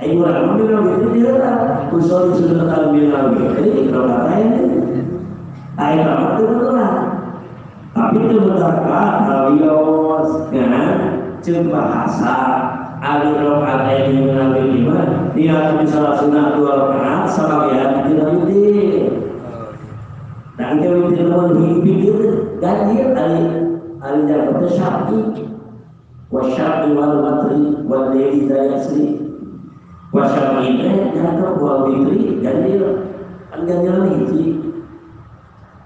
ayo orang minal wirdi dia usul sunatan minal wirdi rakaat ini ayo kamu itu tapi itu berkata alios kan jeung bahasa ali rakaat ini minal wirdi dia salah sunat 2 rakaat sebagian tidak witir dan dia witir menghibir dan dia ali dapat syar'i wasyar'i wal matri wal layli dayasri wasyar'i dan wal witri dan dia ganjaran hiji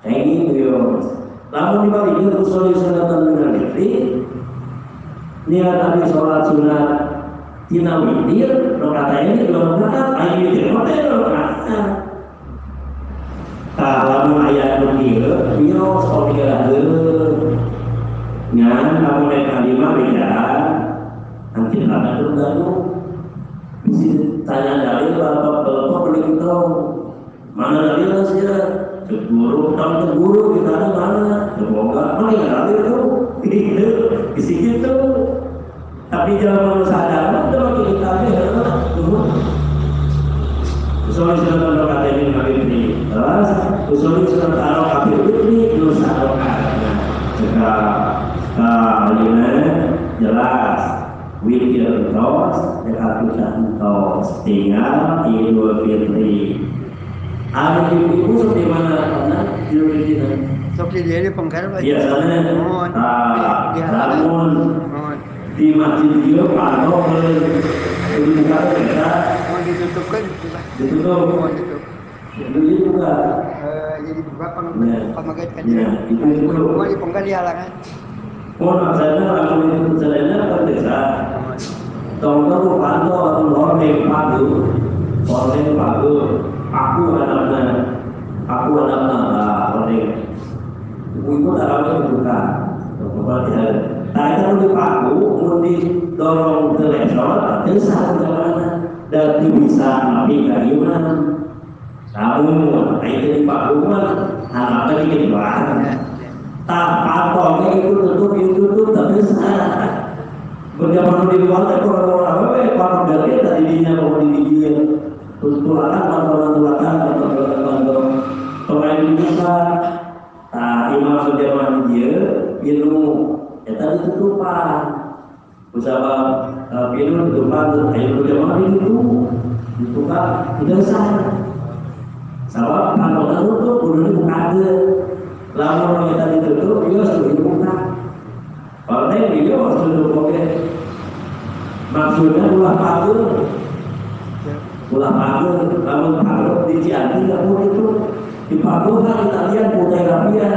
kayak gitu lamun dibalik dia usul sunatan minal witri niat abi sholat sunat tina witir rakaat ini 2 rakaat ayo witir rakaat kalau ayat begitu dia seperti ada ngan kamu naik kalimah beda nanti ada terganggu bisa tanya dalil apa paling tahu mana dalilnya saja cemburu kita ada mana semoga paling dalil itu isi gitu tapi jangan sadar udah bagi kita usul sunat rakaat ini ini terus usul sunat rakaat ini dosa rakaatnya jika kalian jelas witir tos dekat tos tinggal Idul Fitri ada ibu seperti mana pernah Idul Fitri seperti dia di Pengkar biasanya namun di masjid dia pantau dibuka kita ditutupkan ditutup jadi juga jadi buka pemagat kan itu mau di Pengkar dihalangan maksudnya langsung itu jalannya ke desa tongkol pantau atau horeng padu aku anaknya horeng ibu tarawih dibuka tadi kalau dipaku mau didorong ke lesor desa jalan dan bisa nabi kayunan namun itu dipaku harapan ini banget tak patoknya itu tutup tak bisa berjamaah di luar tapi orang-orang patok dari tadi dinya mau dididiin tulakan atau pemain bisa imam berjamaah dia ilmu ya tadi tutupan Usaha pilih depan ayo jamaah itu kan tidak sah. Sabab kalau tutup kudu dibuka aja. Lamun kita ditutup dia sudah dibuka. Kalau dia sudah dibuka. Maksudnya ulah pagar, lamun pagar di Cianjur nggak boleh itu. Di pagar kan Italian putih rapia,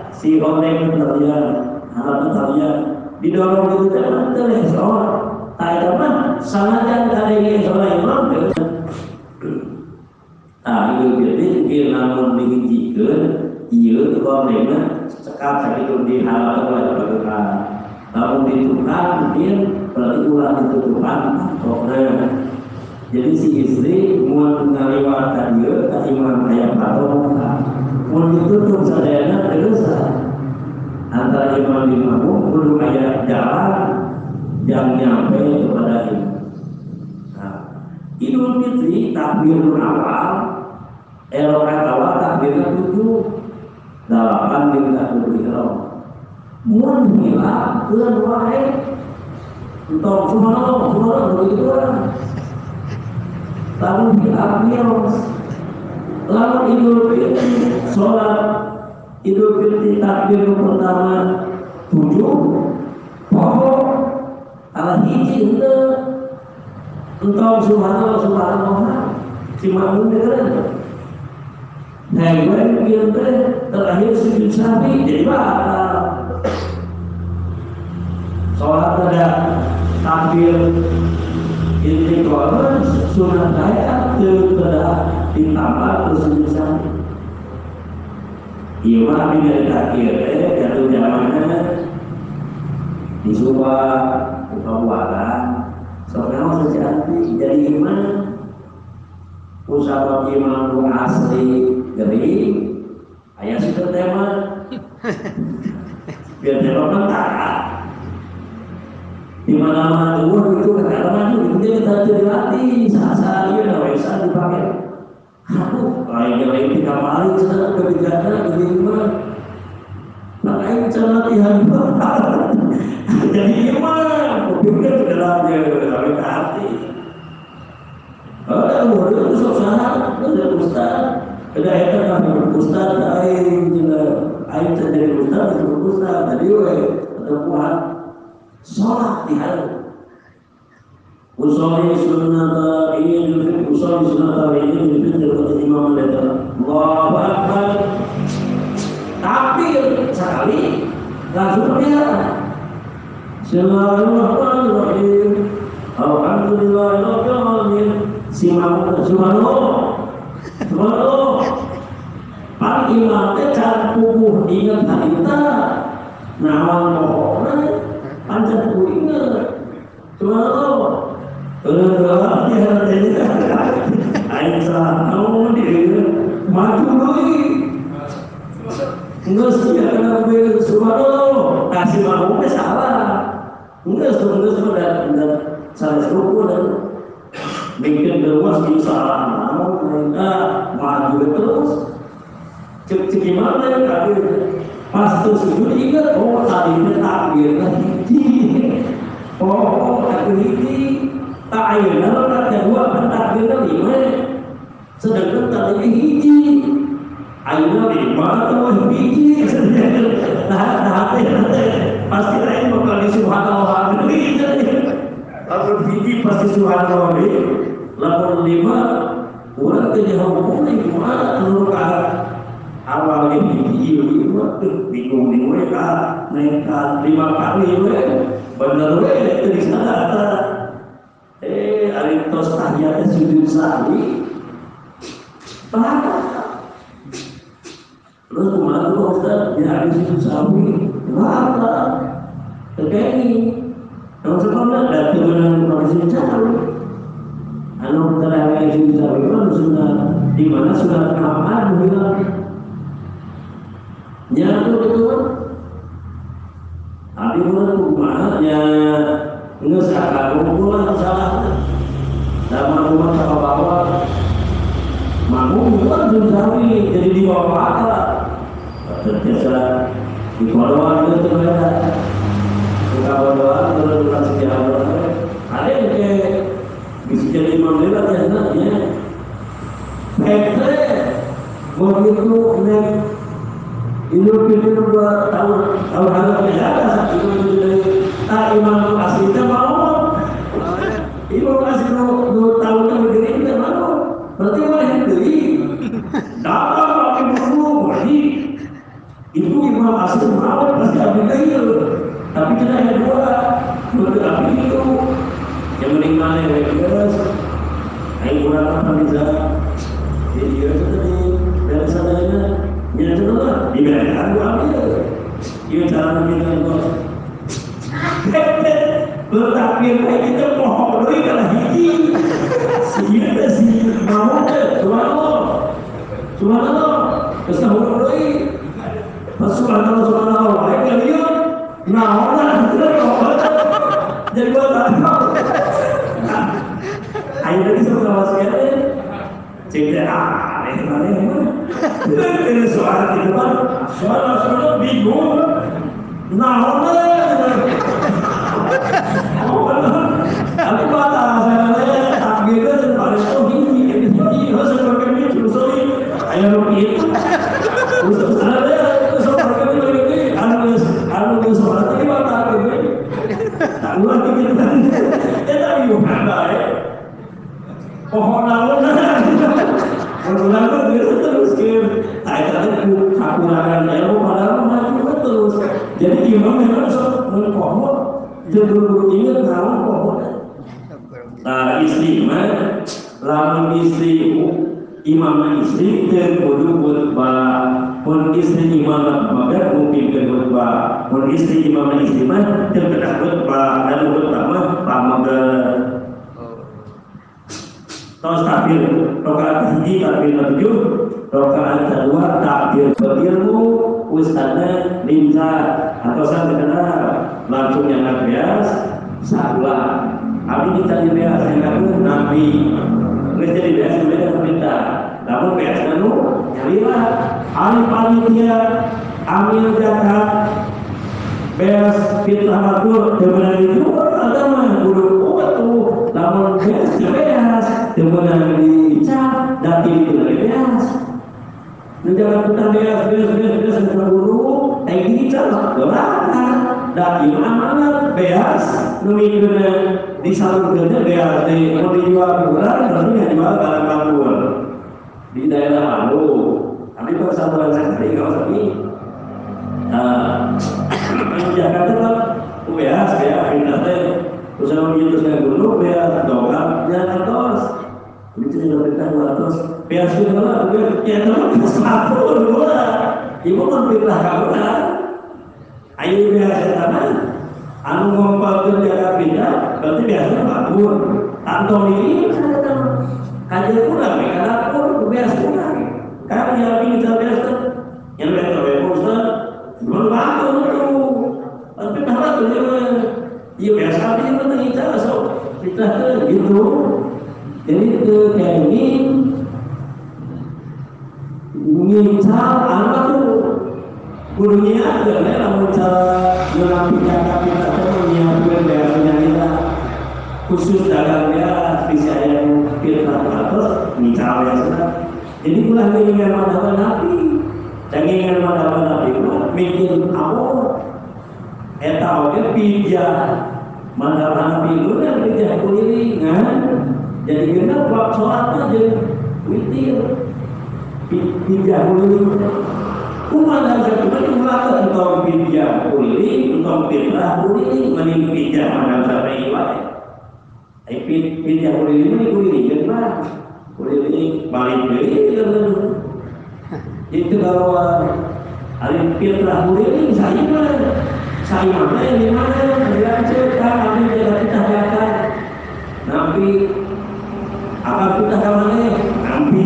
si Honeng Italian, Arab Italian. Didorong itu teman terus soal tak teman sangat dari soal imam ah itu jadi kita namun digigikan iya itu mereka sekat sakit di halaman oleh mereka namun ditutupan mungkin berarti ulang ditutupan pokoknya jadi si istri mau ngaliwatan dia ke imam ayam atau mau ditutup sadayana terus antara imam dan makmum perlu ada jalan yang nyampe kepada imam. Nah, Idul Fitri takbir awal, erokat awal takbirnya 7, 8 di takbir ihram. Mun hilang keun wae. Entong subhanallah begitu orang. Lalu diambil lalu Idul Fitri sholat Idul Fitri takbir pertama 7 pokok ala hiji itu entah subhanallah si makmum dengerin hewan yang terakhir sujud sahwi jadi batal sholat ada takbir istiqomah sunat saya tidak ditambah terus sujud sahwi. Iya mah dari akhir jatuh zamannya di Subah buka-bukaan soalnya sejati jadi imam usaha imam asli gering ayah sudah tema biar tema mentara di mana-mana dulu itu kadang maju itu kita jadi latih saat-saat dia nawaisan dipakai aku lain tiga kali sedang kebijakan begini makanya cara latihan jadi imam kupikir sudah dia tapi hati ada murid itu susah ada ustaz ada itu kami berustaz air jadi ustaz itu berustaz jadi ada kuat sholat di hari Usali sunnata ini usali sunnata ini dari imam letter Allahu Akbar takbir sekali langsung dia Bismillahirrahmanirrahim Alhamdulillahirabbil alamin si makmum subhanallah pak imam teh can pupuh ingat harita nawan mohona pancen ingat subhanallah ayo salah kamu dia maju lagi enggak sih karena gue subhanallah kasih makmumnya salah enggak sudah salah serupu dan bikin dewas bisa namun mereka maju terus cek gimana ya tadi pas tuh sujud ingat tadi takbir takbir ini ta'ayun kalau kedua takbirnya 5 sedangkan tadi hiji ayunnya 5 atau hiji hati pasti lain bakal di subhanallah lalu hiji pasti subhanallah lalu 5 orang tidak hukumnya gimana seluruh kalah awalnya hiji bingung di mereka naikkan 5 kali bener itu di sana aritos tahiyatnya sujud sahwi terus kemana tuh Ustaz dia habis sujud sahwi kenapa terkini kalau sebelumnya ada kebenaran kondisi sahwi terakhir sujud sahwi kan sudah di mana sudah kapan bilang nyatu betul tapi bulan rumah ya enggak salah kumpulan salah sama rumah sama bapak makmum bukan sunsawi jadi di bawah akal terbiasa di kodoan itu mereka suka kodoan terus bukan sejarah begitu Idul Fitri 2 tahun hadapan ya itu dari imam aslinya mau imam asli 2 tahun berdiri tidak mau berarti mana berdiri datang pakai buku berarti itu imam asli mau pasti ambil kayu tapi tidak ada dua tapi itu yang mending mana ya guys ayo kurang apa bisa jadi dia tadi dari sananya dia coba diberikan gua ambil dia cara kita bos bertakbir kayak kita pohon doi kalah hiji sehingga si mau ke subhanallah kesahur doi subhanallah baik kalian nah orang jadi gua tahu akhirnya disuruh sama sekali cerita itu mana ini soal di depan soal bingung nah aku kata saya takbirnya paling tinggi harus seperti ini terus ayo begitu terus ada itu seperti ini anu soal ini apa ini tak luar kita tak bukan baik pohon laut lalu dia terus ke tadi kekurangan ilmu padahal maju terus jadi imam memang pohon terburu ingat nawan pohon nah istri mah lamun istri imam istri terkudu khutbah pun istri imam maka mungkin khutbah pun istri imam istri mah terkena khutbah dan khutbah mah pamagar terus takbir rakaat tinggi takbir 7 rakaat kedua takbir berilmu ustaznya lincah atau saya kenal langsung yang bias salah abi dicari bias yang kata nabi nggak jadi bias juga pemerintah namun bias dulu nyarilah ahli panitia amil zakat bias fitnah matur kebenaran itu agama udah kuat tuh namun bias kemudian dicap dati itu dari bias menjaga kita bias guru kayak gini cara doakan dati mana bias numikirnya disalurkannya bias di mau dijual kurang berarti nggak jual dalam bangun di daerah Palu tapi persatuan sekali nggak usah ini Jakarta kan bias pindah usaha begitu saya dulu bias doang jangan terus itu diberikan terus bias juga lah ya teman sepatu dulu lah ibu mempilih kamu kan ayo biasa tanah anu ngompal jaga pindah berarti biasanya batur atau ini kajian kurang karena pun biasa kurang kan yang pindah biasa yang betul betul belum batur tuh tapi bahwa tuh ya biasa aja penting kita so kita tuh gitu jadi itu kayak ini ngincal apa tuh kudunya ada lah cara menyampaikan kita tuh menyiapkan daerahnya kita khusus dalam dia bisa yang kita atas ngincal ya sudah jadi pulang ingin mendapat nabi dan ingin mendapat nabi bikin awal eta oke pijah mandar nabi itu kan pijah kulilingan jadi kita buat sholat aja witir pijah kulilingan kumandang satu itu untuk pijah kuliling untuk fitrah kuliling mending pijah mandar sampai ibadah pijah kuliling ini kuliling kenapa kuliling balik dari itu kalau hari fitrah kuliling saya mana yang di mana bilang cerita kami jaga kita jaga nabi akan kita ke mana nabi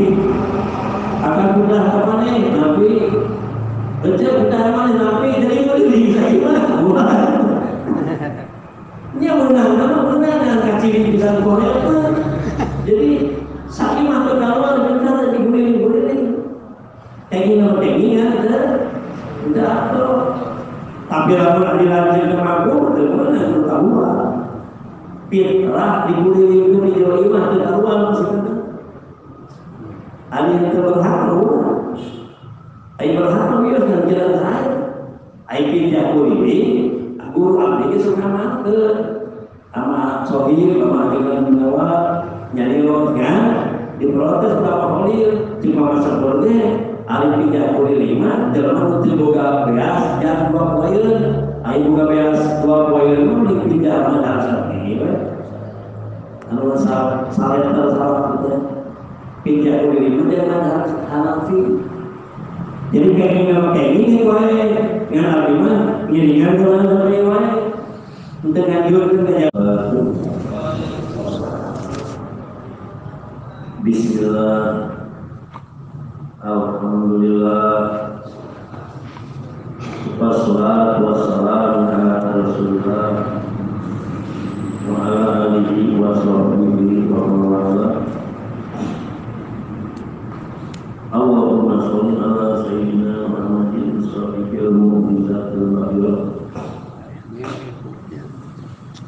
akan kita ke mana nabi betul kita ke mana nabi jadi boleh saya mana ini menang dengan kacil di dalam Korea jadi saya masuk keluar bentar di guling tengingan tidak tuh tapi lalu dilanjut ke mampu, bagaimana tertawa? Fitrah diguling itu di Jawa Imah tertawa masih ada yang terharu. Ai berhak wios dan jalan saya. Ai pindah ini, guru abdi ge suka makan. Sama sohir, sama dengan bawa nyarios kan, diprotes berapa kali, cuma masa berge, alih pindah lima, jalan putih boga beas, yang 2 poin, ayo boga beas 2 poin, mau pindah mana asal ini, kalau salah kita pindah 5 jangan hanafi. Jadi kayak gini wae, yang abimah, ngiringan jalan dari wae. Untuk ngajukan ke Bismillah, Alhamdulillah, wassalatu wassalamu ala Rasulillah wa ala alihi wa sahbihi wa man wala. Allahumma sholli ala sayyidina Muhammadin sahibil mu'jizatil maghfirah.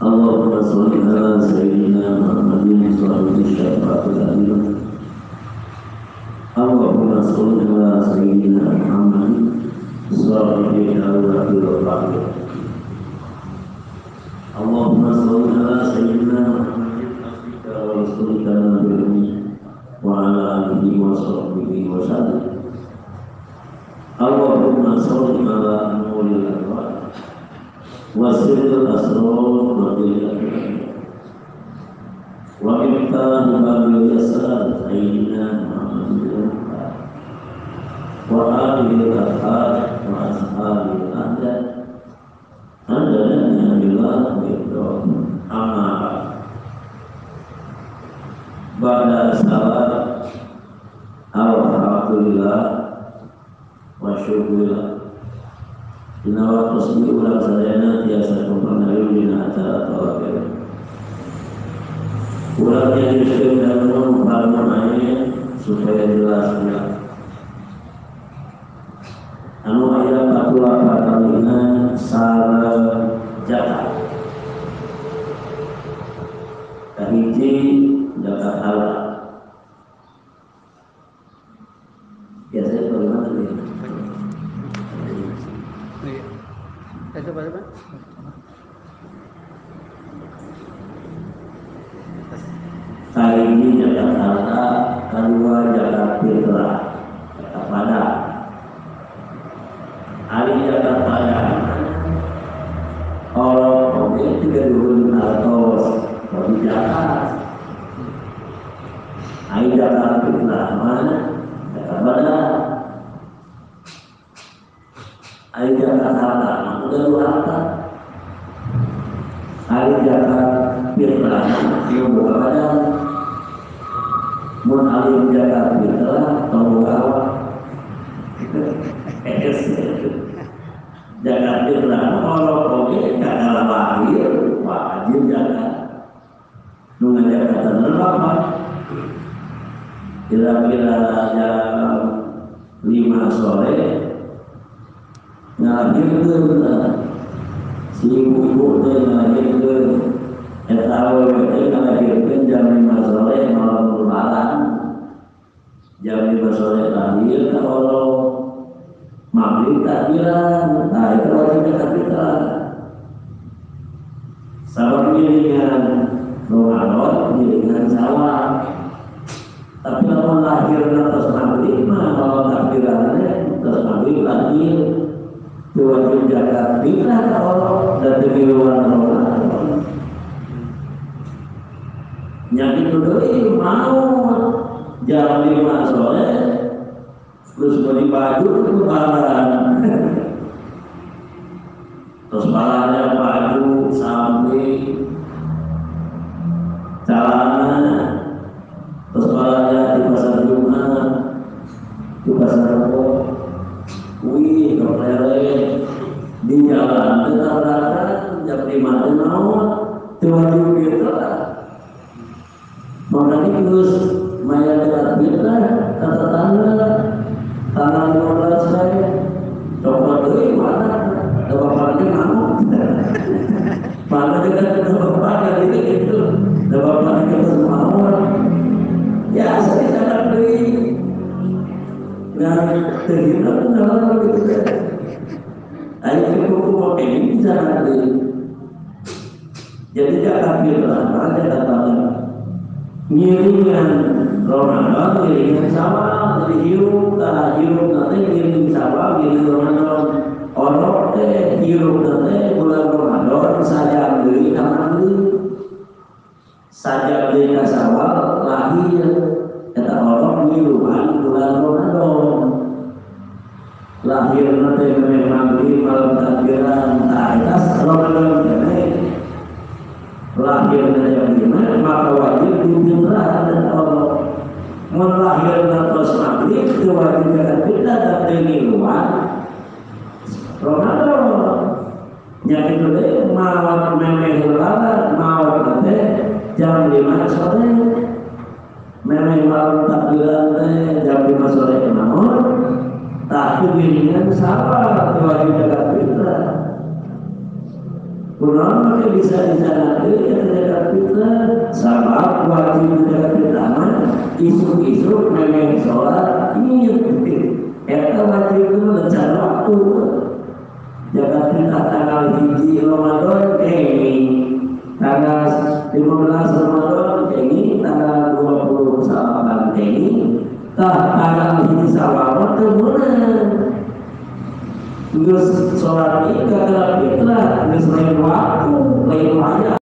Allahumma sholli ala sayyidina Muhammadin sahibil syafaatil adil. Allahumma sholli ala sayyidina Muhammadin sahibil awwalil akhir. Allahumma sholli ala sayyidina Muhammadin asbika wa rasulika nabiyyi wa ala alihi wa sahbihi wa sallam. Allahumma sholli ala nuril anwar wasirul asrar wa bilal wa miftah babil yasar sayyidina Muhammadin wa alihi al-ahad wa ashabil ahad adana billah wa amma ba'da salat alhamdulillah wa syukurillah. Dina waktu sendiri ulang sadayana biasa kompandayu dina acara tawakil. Ulang yang disebut dan mengumpulkan supaya jelas pula. Anu ayat 48 kalina salah jakat. Kahiji jakat halal. Biasanya bagaimana ini? Itu berapa? Kali ini jagat harta, kedua jagat fitrah, jagat pada. Hari jagat pada, orang itu juga dulu hartos, bagi jagat. Hari jagat fitrah mana? Jagat pada. Hari jagat harta, udah lu harta. Hari jagat fitrah, dia buka badan. Mun alim jagat fitrah, tanggung jawab. Jagat fitrah, orang oke gak kalah lahir, wajib jagat. Nunggu jagat tenar apa? Kira-kira jam 5 sore. Ngahirkeun si ibu teh ngahirkeun eta awewe teh ngahirkeun jam 5 sore malam lebaran. Jam 5 sore lahir kalau maghrib takbiran. Nah itu wajib takbiran. Sabab gilingan Ramadan gilingan sawah. Tapi kalau lahir atas maghrib mah kalau takbirannya atas maghrib lahir. Wajib jaga fitrah kalau dan demi luar Ramadan. Nyakit dulu mau jam 5 sore terus beli baju itu lebaran. Terus balanya baju sampai celana, terus balanya di pasar Jumat, di pasar Rebo. Wih, keplele di jalan tabrakan jam 5 itu mau wajib fitrah. Makanya terus mayat dekat fitrah kata tanggal 15 saya coba dulu mana ada bapaknya ngamuk. Mana dekat bapaknya gitu ada bapaknya itu mau ya saya jangan beli Nah, terhina tuh nama gitu. Ayo cukup pakai ini bisa nanti. Jadi zakat fitrah, zakat banget. Ngiringan Ramadan, ngiringan Syawal, jadi hirup nanti ngiring Syawal, ngiring Ramadan. Orang teh hirup nanti bulan Ramadan saja beli kamar beli. Saja beli Syawal lahir. Kata orang hirupan bulan Ramadan. Lahir nanti memang beli malam takbiran atas Ramadan ini. Lahir dari mana maka wajib difitrah dan Allah melahirkan terus maghrib kewajiban kita dan luar Ramadan yang itu deh malam memeh lalat malam nanti jam 5 sore memeh malam takbiran teh jam 5 sore namun tak kebiringan sabar kewajiban kita. Kurang maka bisa disanati ketika kita sama wajib ketika kita isu-isu memang sholat ini kita wajib itu rencana waktu jangan kita tanggal 1 Ramadan ini tanggal 15 Ramadan ini tanggal 20 Syawal ini tanggal 1 Syawal kemudian Terus sholat ini kata fitrah, terus lain waktu, lain wajah.